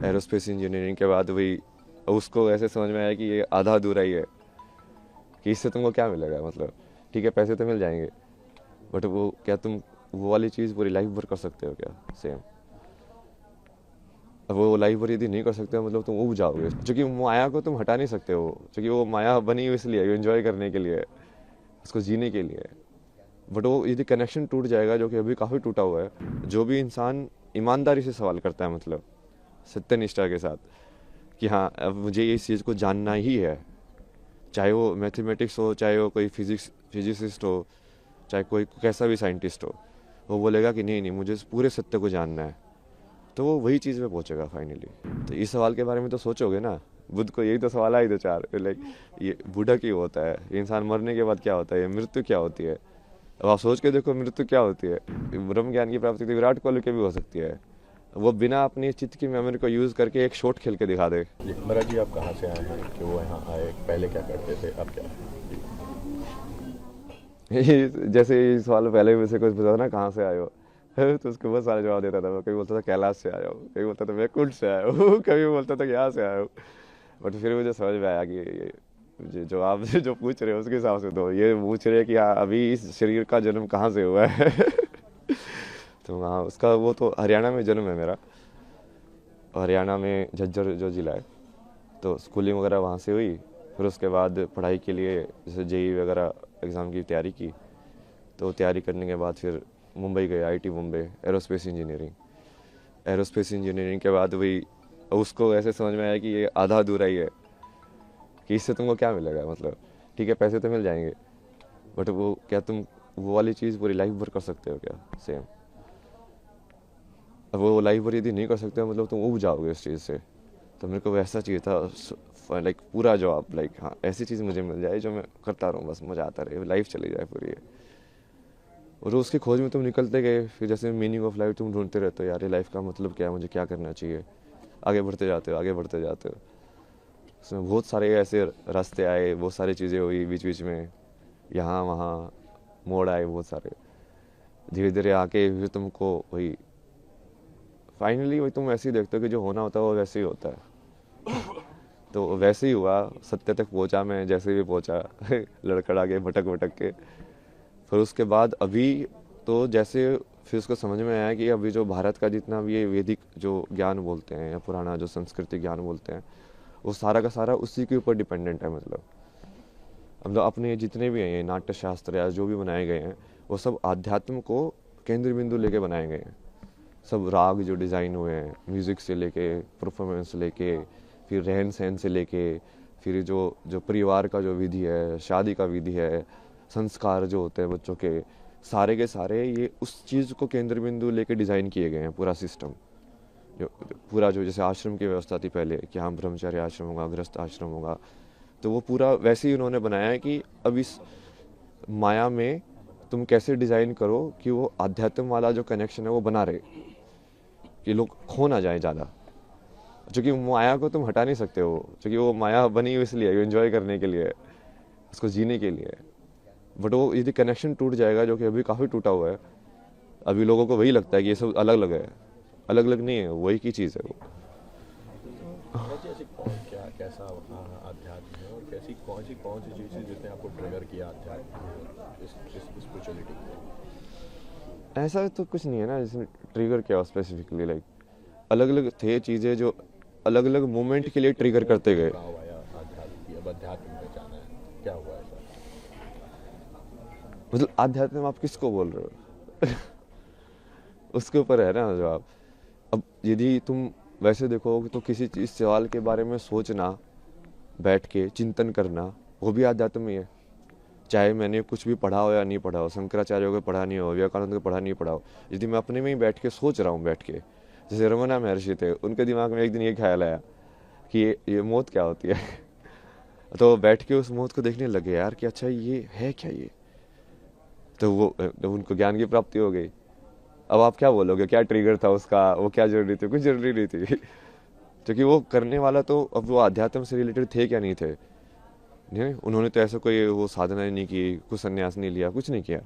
Aerospace engineering के बाद वही उसको ऐसे समझ में आया कि ये आधा अधूरा ही है, कि इससे तुमको क्या मिलेगा, मतलब ठीक है पैसे तो मिल जाएंगे, बट वो क्या तुम वो वाली चीज़ पूरी लाइफ भर कर सकते हो क्या सेम? अब वो लाइफ भर यदि नहीं कर सकते हो मतलब तुम उब जाओगे, क्योंकि माया को तुम हटा नहीं सकते हो, क्योंकि वो माया बनी हुई इसलिए एंजॉय करने के लिए, उसको जीने के लिए। बट वो यदि कनेक्शन टूट जाएगा, जो कि अभी काफ़ी टूटा हुआ है, जो भी इंसान ईमानदारी से सवाल करता है, मतलब सत्यनिष्ठा के साथ कि हाँ अब मुझे इस चीज़ को जानना ही है, चाहे वो मैथमेटिक्स हो, चाहे वो कोई फिजिसिस्ट हो, चाहे कोई कैसा भी साइंटिस्ट हो, वो बोलेगा कि नहीं नहीं मुझे इस पूरे सत्य को जानना है, तो वो वही चीज़ पे पहुंचेगा फाइनली। तो इस सवाल के बारे में तो सोचोगे ना, बुद्ध को यही तो सवाल आए दो चार, लाइक ये बूढ़ा क्यों होता है, ये इंसान मरने के बाद क्या होता है, ये मृत्यु क्या होती है। अब आप सोच के देखो मृत्यु क्या होती है। ब्रह्म ज्ञान की प्राप्ति तो विराट कोहली के भी हो सकती है, वो बिना अपनी चित्त की मेमोरी को यूज़ करके एक शॉट खेल के दिखा दे। जी महाराज जी, आप कहाँ से आए हैं कि वो यहाँ आए, पहले क्या करते थे, अब क्या? जैसे ये सवाल पहले में से कुछ पूछा था ना, कहाँ से आए हो, तो उसको बहुत सारे जवाब देता था मैं। कभी बोलता था कैलाश से आया हूँ, कभी बोलता था मैं कुंड से आया हूँ, कभी बोलता था कि यहाँ से आया हूँ। बट फिर मुझे समझ में आया कि जो आप जो पूछ रहे हो उसके हिसाब से तो ये पूछ रहे हैं कि हाँ अभी इस शरीर का जन्म कहाँ से हुआ है। तो हाँ उसका वो तो हरियाणा में जन्म है मेरा, हरियाणा में झज्जर जो ज़िला है, तो स्कूलिंग वगैरह वहाँ से हुई। फिर उसके बाद पढ़ाई के लिए जैसे जेई वगैरह एग्ज़ाम की तैयारी की, तो तैयारी करने के बाद फिर मुंबई गए, आईटी मुंबई, एरोस्पेस इंजीनियरिंग के बाद वही उसको ऐसे समझ में आया कि ये आधा अधूरा ही है, कि इससे तुमको क्या मिलेगा, मतलब ठीक है पैसे तो मिल जाएंगे, बट वो क्या तुम वो वाली चीज़ पूरी लाइफ भर कर सकते हो क्या सेम? अब वो लाइफ भर यदि नहीं कर सकते हो मतलब तुम उब जाओगे उस चीज़ से। तो मेरे को वैसा चाहिए था, लाइक पूरा जॉब, लाइक हाँ ऐसी चीज़ मुझे मिल जाए जो मैं करता रहूँ, बस मज़ा आता रहे, लाइफ चली जाए पूरी। और उसकी खोज में तुम निकलते गए, फिर जैसे मीनिंग ऑफ लाइफ तुम ढूंढते रहते हो, यार ये लाइफ का मतलब क्या है, मुझे क्या करना चाहिए, आगे बढ़ते जाते हो आगे बढ़ते जाते हो। उसमें बहुत सारे ऐसे रास्ते आए, बहुत सारी चीज़ें हुई बीच बीच में, यहाँ वहाँ मोड़ आए बहुत सारे, धीरे धीरे आके फिर तुमको वही फाइनली वही तुम ऐसे ही देखते हो कि जो होना होता है वो वैसे ही होता है। तो वैसे ही हुआ, सत्य तक पहुंचा मैं जैसे भी पहुंचा, लड़खड़ा के भटक भटक के। फिर उसके बाद अभी तो जैसे फिर उसको समझ में आया कि अभी जो भारत का जितना भी ये वैदिक जो ज्ञान बोलते हैं या पुराना जो संस्कृति ज्ञान बोलते हैं, वो सारा का सारा उसी के ऊपर डिपेंडेंट है। मतलब अपने जितने भी हैं ये नाट्य शास्त्र या जो भी बनाए गए हैं, वो सब आध्यात्म को केंद्र बिंदु लेके बनाए गए हैं। सब राग जो डिज़ाइन हुए हैं, म्यूज़िक से लेके परफॉर्मेंस से लेके, फिर रहन सहन से लेके, फिर जो जो परिवार का जो विधि है, शादी का विधि है, संस्कार जो होते हैं बच्चों के सारे ये उस चीज़ को केंद्र बिंदु लेके डिज़ाइन किए गए हैं। पूरा सिस्टम जो पूरा जो जैसे आश्रम की व्यवस्था थी पहले कि हाँ ब्रह्मचर्य आश्रम होगा, गृहस्थ आश्रम होगा, तो वो पूरा वैसे ही उन्होंने बनाया है कि अब इस माया में तुम कैसे डिज़ाइन करो कि वो आध्यात्म वाला जो कनेक्शन है वो बना रहे, कि लोग खो ना जाए ज़्यादा, क्योंकि माया को तुम हटा नहीं सकते हो, क्योंकि वो माया बनी हुई इसलिए एंजॉय करने के लिए, उसको जीने के लिए। बट वो यदि कनेक्शन टूट जाएगा, जो कि अभी काफ़ी टूटा हुआ है, अभी लोगों को वही लगता है कि ये सब अलग अलग है, अलग अलग नहीं है, वही की चीज़ है वो। महाराज जी, ऐसी कौन क्या कैसा आध्यात्म है, और कौन सी चीज़ें जिसने आपको ट्रिगर किया आध्यात्म में, इस स्पिरिचुअलिटी को? ऐसा तो कुछ नहीं है ना जिसने ट्रिगर किया हो स्पेसिफिकली, लाइक अलग अलग थे चीज़ें जो अलग अलग मोमेंट के लिए ट्रिगर करते गए। गाँव आया आध्यात्म की, अब अध्यात्म में जाना है, क्या हुआ ऐसा? मतलब आध्यात्म आप किसको बोल रहे हो? उसके ऊपर है ना जवाब। अब यदि तुम वैसे देखो तो किसी चीज़ सवाल के बारे में सोचना, बैठ के चिंतन करना, वो भी आध्यात्म ही है। चाहे मैंने कुछ भी पढ़ा हो या नहीं पढ़ा हो, शंकराचार्य को पढ़ा नहीं हो, विवेकानंद को पढ़ा नहीं पढ़ा हो, यदि मैं अपने में ही बैठ के सोच रहा हूँ, बैठ के जैसे रमना महर्षि थे, उनके दिमाग में एक दिन ये ख्याल आया कि ये मौत क्या होती है। तो बैठ के उस मौत को देखने लगे यार कि अच्छा ये है क्या ये, तो वो उनको ज्ञान की प्राप्ति हो गई। अब आप क्या बोलोगे, क्या ट्रिगर था उसका, वो क्या जरूरी थी, कुछ जरूरी नहीं थी। क्योंकि वो करने वाला तो अब वो आध्यात्म से रिलेटेड थे क्या नहीं थे, नहीं उन्होंने तो ऐसा कोई वो साधना नहीं की, कुछ संन्यास नहीं लिया, कुछ नहीं किया।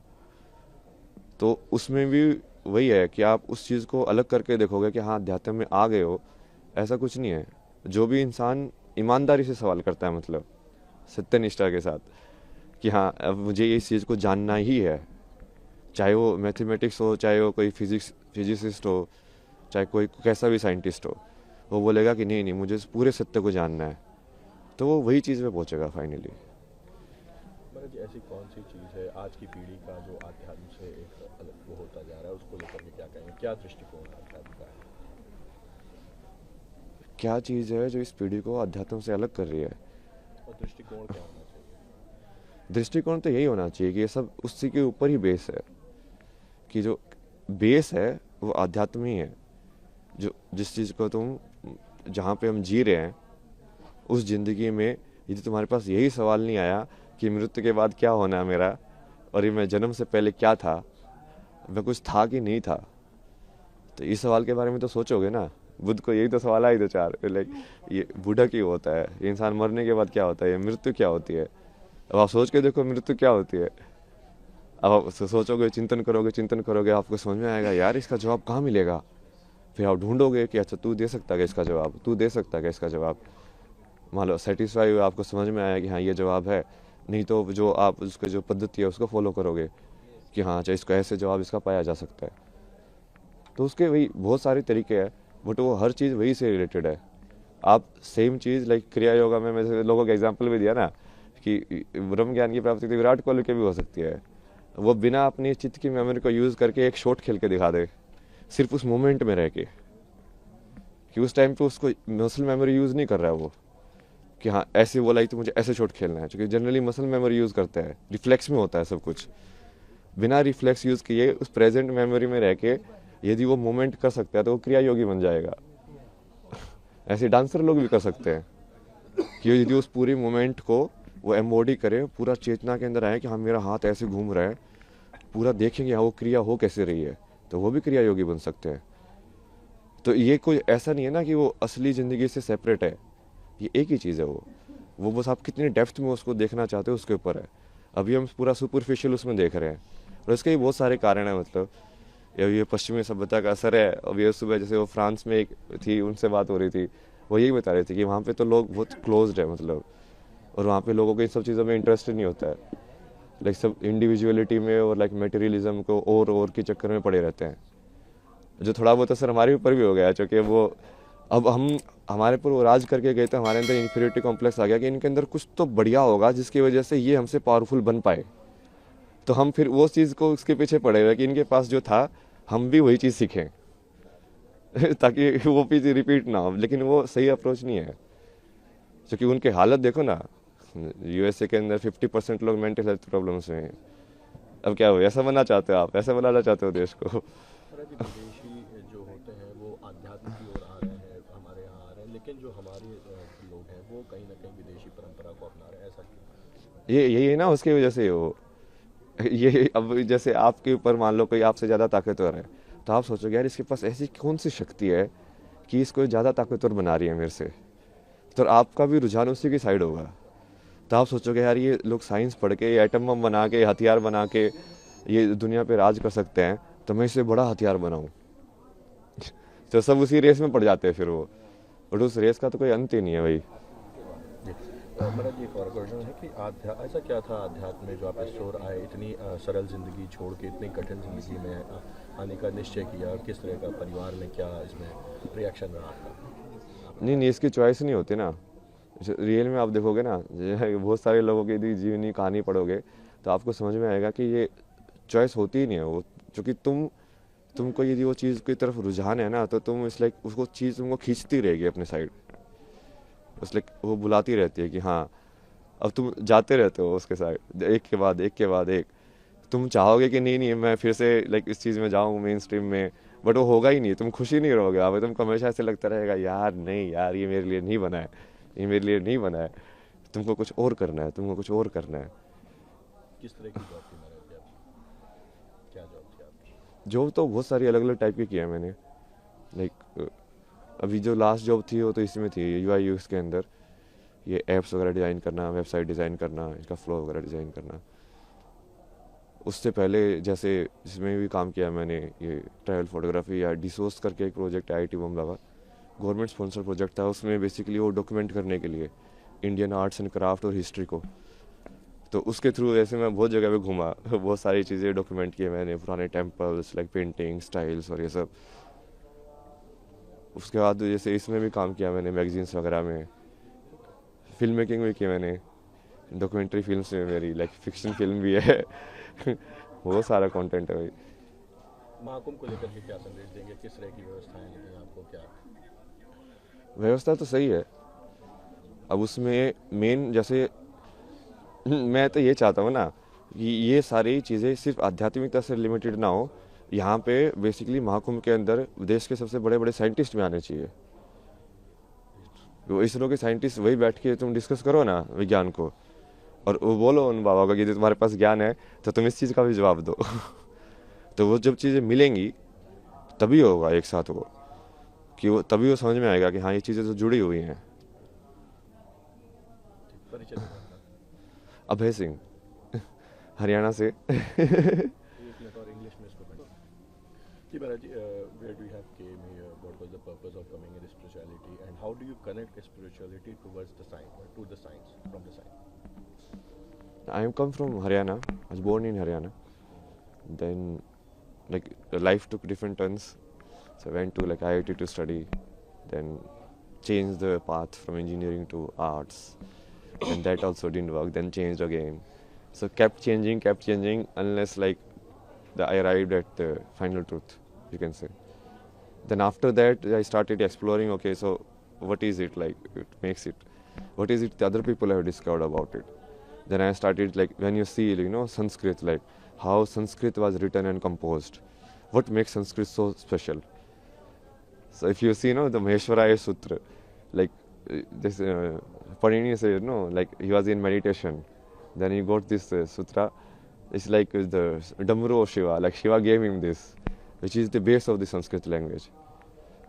तो उसमें भी वही है कि आप उस चीज़ को अलग करके देखोगे कि हाँ अध्यात्म में आ गए हो, ऐसा कुछ नहीं है। जो भी इंसान ईमानदारी से सवाल करता है, मतलब सत्यनिष्ठा के साथ कि हाँ अब मुझे इस चीज़ को जानना ही है, चाहे वो मैथमेटिक्स हो, चाहे वो कोई फिजिसिस्ट हो, चाहे कोई कैसा भी साइंटिस्ट हो, वो बोलेगा कि नहीं नहीं मुझे इस पूरे सत्य को जानना है, तो वो वही चीज़ पे पहुंचेगा फाइनली। महाराज जी, ऐसी कौन सी चीज़ है आज की पीढ़ी का जो आध्यात्म से एक अलग वो होता जा रहा है, उसको लेकर के क्या कहेंगे, क्या दृष्टिकोण आध्यात्म का है? क्या चीज़ है जो इस पीढ़ी को अध्यात्म से अलग कर रही है? और दृष्टिकोण क्या होना चाहिए? दृष्टिकोण तो यही होना चाहिए कि ये सब उसी के ऊपर ही बेस है, कि जो बेस है वो आध्यात्म ही है। जो जिस चीज़ को तुम, जहाँ पे हम जी रहे हैं उस ज़िंदगी में, यदि तुम्हारे पास यही सवाल नहीं आया कि मृत्यु के बाद क्या होना है मेरा, और ये मैं जन्म से पहले क्या था, मैं कुछ था कि नहीं था, तो इस सवाल के बारे में तो सोचोगे ना। बुद्ध को यही तो सवाल आए थे चार, लाइक ये बूढ़ा क्यों होता है, ये इंसान मरने के बाद क्या होता है, ये मृत्यु क्या होती है। अब आप सोच के देखो मृत्यु क्या होती है। अब आप सोचोगे, चिंतन करोगे, आपको समझ में आएगा यार इसका जवाब कहाँ मिलेगा। फिर आप ढूंढोगे कि अच्छा तू दे सकता है इसका जवाब, तू दे सकता है इसका जवाब। मान लो सेटिस्फाई हुआ, आपको समझ में आया कि हाँ ये जवाब है, नहीं तो जो आप उसका जो पद्धति है उसको फॉलो करोगे कि हाँ अच्छा इसको ऐसे जवाब इसका पाया जा सकता है। तो उसके वही बहुत सारे तरीके हैं, बट वो हर चीज़ वही से रिलेटेड है। आप सेम चीज़ लाइक क्रिया योगा में मैंने लोगों का एग्जाम्पल भी दिया ना कि ब्रह्म ज्ञान की प्राप्ति तो विराट कोहली के भी हो सकती है। वो बिना अपनी चित्त की मेमोरी को यूज़ करके एक शॉट खेल के दिखा दे, सिर्फ उस मोमेंट में रह के, कि उस टाइम पे उसको मसल मेमोरी यूज़ नहीं कर रहा है वो, कि हाँ ऐसे बोला ही तो मुझे ऐसे शॉट खेलना है, क्योंकि जनरली मसल मेमोरी यूज़ करते हैं, रिफ्लेक्स में होता है सब कुछ। बिना रिफ्लेक्स यूज़ किए उस प्रेजेंट मेमोरी में रह के यदि वो मोमेंट कर सकता है तो वो क्रिया योगी बन जाएगा। ऐसे डांसर लोग भी कर सकते हैं कि यदि उस पूरी मोमेंट को वो एम्बॉडी करे, पूरा चेतना के अंदर आए कि हाँ मेरा हाथ ऐसे घूम रहा है, पूरा देखेंगे हाँ वो क्रिया हो कैसे रही है, तो वो भी क्रिया योगी बन सकते हैं। तो ये कोई ऐसा नहीं है ना कि वो असली ज़िंदगी से सेपरेट है, ये एक ही चीज़ है। वो बस आप कितनी डेप्थ में उसको देखना चाहते हो उसके ऊपर है। अभी हम पूरा सुपरफिशियल उसमें देख रहे हैं, और इसके भी बहुत सारे कारण हैं। मतलब ये पश्चिमी सभ्यता का असर है। अब ये सुबह जैसे वो फ्रांस में एक थी, उनसे बात हो रही थी, वो यही बता रहे थे कि वहाँ पे तो लोग बहुत क्लोज्ड है, मतलब, और वहाँ पे लोगों को इन सब चीज़ों में इंटरेस्ट नहीं होता है। लाइक सब इंडिविजुअलिटी में और लाइक मटेरियलिज्म को और के चक्कर में पड़े रहते हैं, जो थोड़ा बहुत असर हमारे ऊपर भी हो गया है। चूँकि वो अब हम हमारे पर वो राज करके गए थे, हमारे अंदर इन्फीरियरिटी कॉम्प्लेक्स आ गया कि इनके अंदर कुछ तो बढ़िया होगा जिसकी वजह से ये हमसे पावरफुल बन पाए। तो हम फिर वो चीज़ को उसके पीछे पड़े हुए कि इनके पास जो था हम भी वही चीज़ सीखें ताकि वो चीज़ रिपीट ना हो। लेकिन वो सही अप्रोच नहीं है, क्योंकि उनकी हालत देखो ना, यूएसए के अंदर 50% लोग मेंटल हेल्थ प्रॉब्लम्स में हैं। अब क्या हो, ऐसा बनना चाहते हो आप, ऐसा बनाना चाहते हो देश को? विदेशी जो होते हैं वो आध्यात्म की ओर आ रहे हैं, हमारे यहाँ आ रहे हैं, लेकिन जो हमारे लोग हैं वो कहीं ना कहीं विदेशी परंपरा को अपना रहे हैं, ऐसा क्यों? ये यही है ना, उसकी वजह से वो ये अब जैसे आपके ऊपर मान लो कोई आपसे ज़्यादा ताकतवर है, तो आप सोचोगे यार इसके पास ऐसी कौन सी शक्ति है कि इसको ज़्यादा ताकतवर बना रही है मेरे से, तो आपका भी रुझान उसी की साइड होगा। तो आप सोचोगे यार ये लोग साइंस पढ़ के, ये एटम बम बना के, हथियार बना के ये दुनिया पे राज कर सकते हैं, तो मैं इससे बड़ा हथियार बनाऊं। तो सब उसी रेस में पड़ जाते हैं फिर वो, और उस रेस का तो कोई अंत ही नहीं है भाई। मेरा जी एक और क्वेश्चन है कि ऐसा क्या था अध्यात्म में जो आप इस ओर आए, इतनी सरल ज़िंदगी छोड़ के इतनी कठिन ज़िंदगी में आने का निश्चय किया, किस तरह का परिवार में क्या इसमें रिएक्शन रहा आपका? नहीं, इसकी चॉइस नहीं होती ना। रियल में आप देखोगे ना, बहुत सारे लोगों की यदि जीवनी कहानी पढ़ोगे तो आपको समझ में आएगा कि ये चॉइस होती ही नहीं है वो, क्योंकि तुमको यदि वो चीज़ की तरफ रुझान है ना, तो तुम इस लाइक उसको चीज़ तुमको खींचती रहेगी अपने साइड, उस लाइक वो बुलाती रहती है कि हाँ, अब तुम जाते रहते हो उसके साइड, एक के बाद एक। तुम चाहोगे कि नहीं मैं फिर से लाइक इस चीज़ में जाऊँ मेन स्ट्रीम में, बट वो होगा ही नहीं, तुम खुशी नहीं रहोगे। अब तुमको हमेशा ऐसे लगता रहेगा यार नहीं यार ये मेरे लिए नहीं बना है, ये मेरे लिए नहीं बना है, तुमको कुछ और करना है, तुमको कुछ और करना है। किस तरह की जॉब थी महाराज जी आपकी? क्या जॉब थी आपकी? जॉब तो बहुत सारी अलग अलग टाइप की किया है मैंने। लाइक अभी जो लास्ट जॉब थी वो तो इसमें थी यूआई यूएक्स के अंदर, ये ऐप्स वगैरह डिज़ाइन करना, वेबसाइट डिज़ाइन करना, इसका फ्लो वगैरह डिज़ाइन करना। उससे पहले जैसे जिसमें भी काम किया मैंने, ये ट्रैवल फोटोग्राफी या डिसोस करके एक प्रोजेक्ट है आईटी बॉम्बे का, गवर्नमेंट स्पॉन्सर प्रोजेक्ट था, उसमें बेसिकली वो डॉक्यूमेंट करने के लिए इंडियन आर्ट्स एंड क्राफ्ट और हिस्ट्री को। तो उसके थ्रू ऐसे मैं बहुत जगह पे घूमा, बहुत सारी चीज़ें डॉक्यूमेंट किए मैंने, पुराने टेम्पल्स लाइक पेंटिंग स्टाइल्स और ये सब। उसके बाद जैसे इसमें भी काम किया मैंने, मैगजीन्स वगैरह में, फिल्म मेकिंग भी की मैंने, डॉक्यूमेंट्री फिल्म्स में मेरी लाइक फिक्शन फिल्म भी है बहुत सारा कंटेंट है भाई। महाकुंभ को लेकर के क्या संदेश देंगे, किस तरह की व्यवस्थाएं लगी आपको, क्या? व्यवस्था तो सही है, अब उसमें मेन जैसे मैं तो ये चाहता हूँ ना कि ये सारी चीज़ें सिर्फ आध्यात्मिकता से लिमिटेड ना हो। यहाँ पे बेसिकली महाकुंभ के अंदर देश के सबसे बड़े बड़े साइंटिस्ट भी आने चाहिए। वो इसरो के साइंटिस्ट वही बैठ के तुम डिस्कस करो ना विज्ञान को, और वो बोलो उन बाबा को कि तुम्हारे पास ज्ञान है तो तुम इस चीज़ का भी जवाब दो तो वो जब चीज़ें मिलेंगी तभी होगा एक साथ वो, कि वो तभी वो समझ में आएगा कि हाँ ये चीज़ें तो जुड़ी हुई हैं। परिचय देना अपना। अभय सिंह हरियाणा से एक मिनट और इंग्लिश में इसको पढ़ें। जी महाराज जी, where do you have came here? What was the purpose of coming in spirituality, and how do you connect spirituality towards the science, to the science, from the science? I am come from Haryana. I was born in Haryana. Then, like, life took different turns. So I went to like IIT to study. Then changed the path from engineering to arts. And that also didn't work. Then changed again. So kept changing unless like I arrived at the final truth, you can say. Then after that, I started exploring. Okay, so what is it like? It makes it. What is it the other people have discovered about it? Then I started like when you see Sanskrit, like how Sanskrit was written and composed. What makes Sanskrit so special? So if you see the Maheshwaraya Sutra, like this Panini said like he was in meditation. Then he got this sutra. It's like the Damru of Shiva, like Shiva gave him this, which is the base of the Sanskrit language.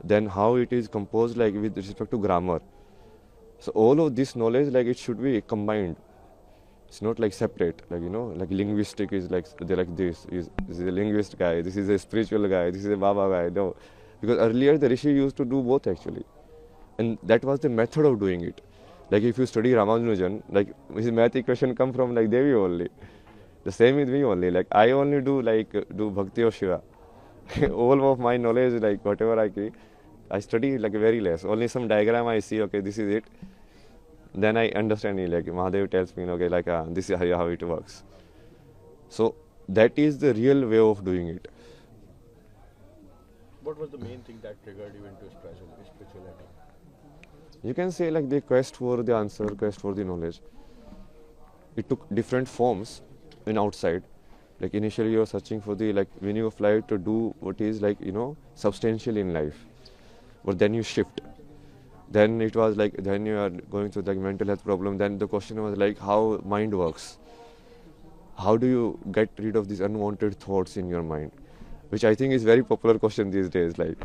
Then how it is composed, like with respect to grammar. So all of this knowledge, like it should be combined. It's not like separate, like like linguistic is like they're like this is a linguist guy, this is a spiritual guy, this is a Baba guy. No, because earlier the Rishi used to do both actually, and that was the method of doing it. Like if you study Ramanujan, like his math equation come from like Devi only. The same with me only. Like I only do Bhakti of Shiva. All of my knowledge, like whatever I study like very less. Only some diagram I see. Okay, this is it. Then I understand it. Like Mahadev tells me, okay, like this is how it works. So that is the real way of doing it. What was the main thing that triggered you into spirituality? You can say like the quest for the answer, quest for the knowledge. It took different forms in outside. Like initially you are searching for the like meaning of life, to do what is like substantial in life. But then you shift. Then it was like then you are going through the mental health problem. Then the question was like how mind works. How do you get rid of these unwanted thoughts in your mind? Which I think is very popular question these days. Like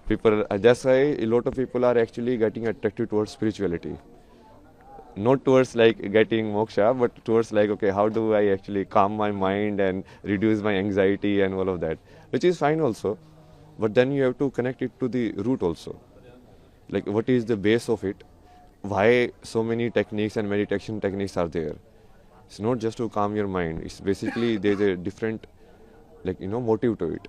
people, that's why a lot of people are actually getting attracted towards spirituality. Not towards like getting moksha, but towards like, okay, how do I actually calm my mind and reduce my anxiety and all of that, which is fine also. But then you have to connect it to the root also. Like what is the base of it? Why so many techniques and meditation techniques are there? It's not just to calm your mind. It's basically there's a different motive to it.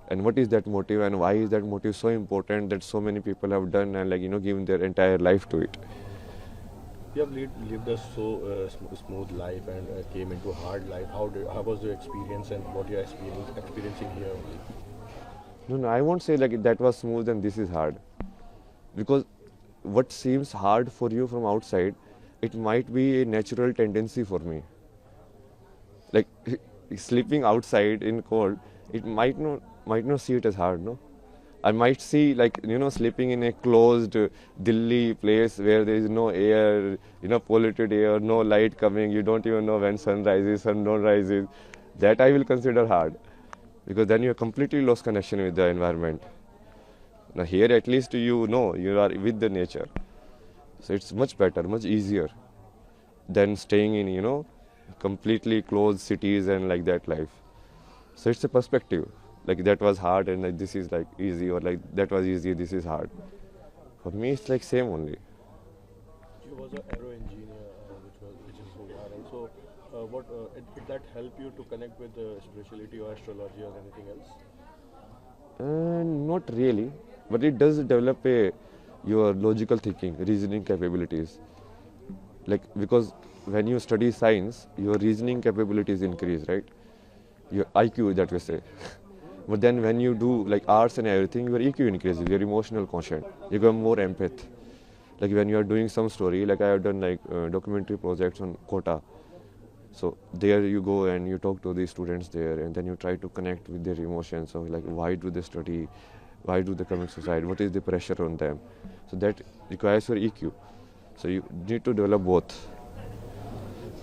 And what is that motive, and why is that motive so important that so many people have done and given their entire life to it? You have lived a so smooth life and came into hard life. How was your experience, and what you are experiencing here only? No, I won't say like that was smooth and this is hard. Because what seems hard for you from outside, it might be a natural tendency for me. Like sleeping outside in cold, it might not see it as hard, no? I might see like sleeping in a closed Delhi place where there is no air, polluted air, no light coming, you don't even know when sun rises, sun don't rises. That I will consider hard, because then you have completely lost connection with the environment. Now here at least you are with the nature, so it's much better, much easier than staying in completely closed cities and like that life. So it's a perspective. Like that was hard and like this is like easy, or like that was easy, this is hard. For me, it's like same only. You was an aero engineer, which is so viral. So, did that help you to connect with spirituality or astrology or anything else? Not really, but it does develop your logical thinking, reasoning capabilities. Like because when you study science, your reasoning capabilities increase, right? Your IQ, that we say. But then when you do like arts and everything, your EQ increases, your emotional quotient. You become more empath. Like when you are doing some story, like I have done like documentary projects on Kota. So there you go and you talk to the students there, and then you try to connect with their emotions of like why do they study, why do they commit suicide, what is the pressure on them. So that requires your EQ. So you need to develop both.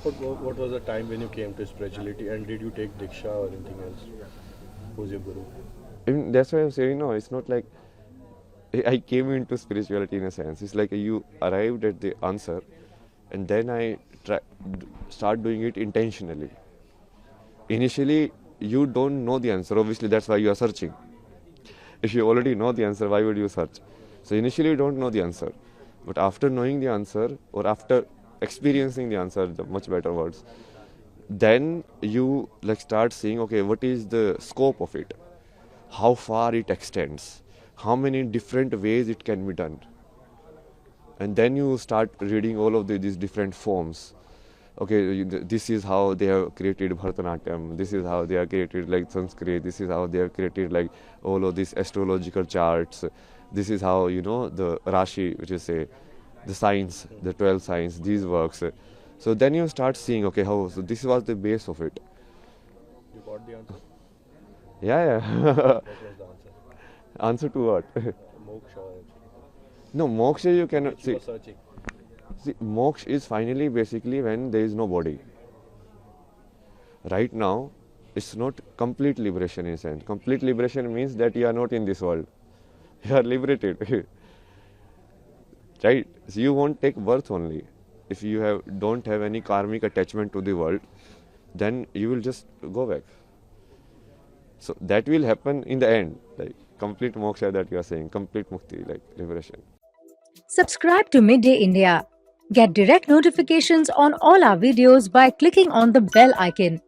What was the time when you came to spirituality, and did you take Diksha or anything else? Who's your guru? I mean, that's why I'm saying no. It's not like I came into spirituality in a sense. It's like you arrived at the answer, and then I start doing it intentionally. Initially, you don't know the answer. Obviously, that's why you are searching. If you already know the answer, why would you search? So initially, you don't know the answer, but after knowing the answer, or after experiencing the answer, the much better words, then you like start seeing, okay, what is the scope of it, how far it extends, how many different ways it can be done, and then you start reading all of these different forms. Okay, this is how they have created Bharatanatyam, this is how they have created like Sanskrit, this is how they have created like all of these astrological charts, this is how, you know, the Rashi, which is say the signs, the 12 signs, these works. So then you start seeing, okay, how, so this was the base of it. You got the answer? Yeah. What was the answer? Answer to what? Moksha or anything? No, moksha you cannot You see. were searching. See, moksha is finally basically when there is no body. Right now, it's not complete liberation in a sense. Complete liberation means that you are not in this world. You are liberated. Right? So you won't take birth only. If you don't have any karmic attachment to the world, then you will just go back. So that will happen in the end, like complete moksha that you are saying, complete mukti, like liberation. Subscribe to Midday India. Get direct notifications on all our videos by clicking on the bell icon.